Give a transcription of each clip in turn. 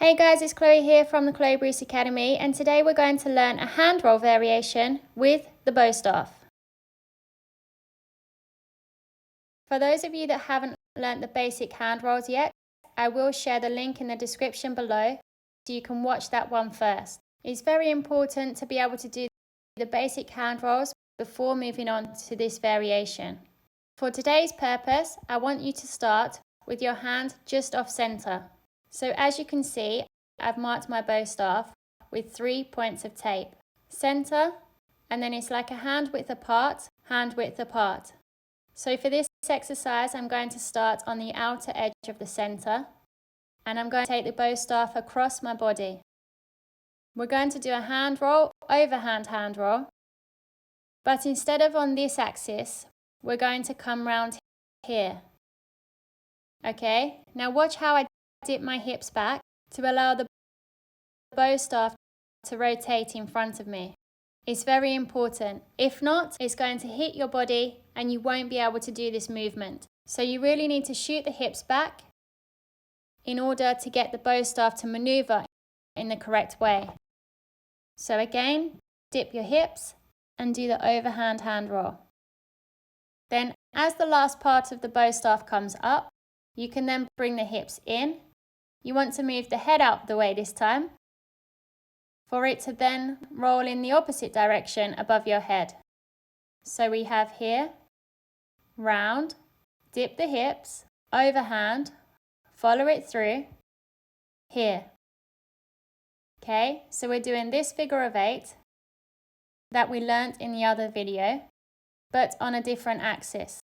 Hey guys, it's Chloe here from the Chloe Bruce Academy, and today we're going to learn a hand roll variation with the bow staff. For those of you that haven't learnt the basic hand rolls yet, I will share the link in the description below so you can watch that one first. It's very important to be able to do the basic hand rolls before moving on to this variation. For today's purpose, I want you to start with your hand just off center. So as you can see, I've marked my bow staff with 3 points of tape. Center, and then it's like a hand width apart, hand width apart. So for this exercise, I'm going to start on the outer edge of the center, and I'm going to take the bow staff across my body. We're going to do a hand roll, overhand hand roll, but instead of on this axis, we're going to come round here. Okay, now watch how I dip my hips back to allow the bow staff to rotate in front of me. It's very important. If not, it's going to hit your body and you won't be able to do this movement. So you really need to shoot the hips back in order to get the bow staff to maneuver in the correct way. So again, dip your hips and do the overhand hand roll. Then as the last part of the bow staff comes up, you can then bring the hips in. You want to move the head out the way this time for it to then roll in the opposite direction above your head. So we have here, round, dip the hips, overhand, follow it through, here. Okay, so we're doing this figure of 8 that we learnt in the other video, but on a different axis.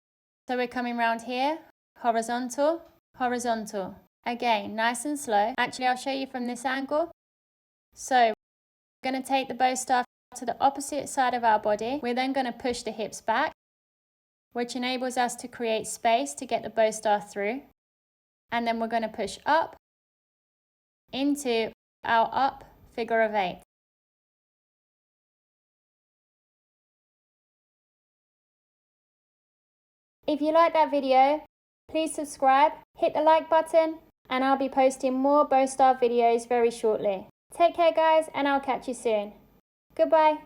So we're coming round here, horizontal, horizontal. Again, nice and slow. Actually, I'll show you from this angle. So we're going to take the bow staff to the opposite side of our body. We're then going to push the hips back, which enables us to create space to get the bow staff through. And then we're going to push up into our up figure of 8. If you like that video, please subscribe, hit the like button, and I'll be posting more bow staff videos very shortly. Take care guys, and I'll catch you soon. Goodbye.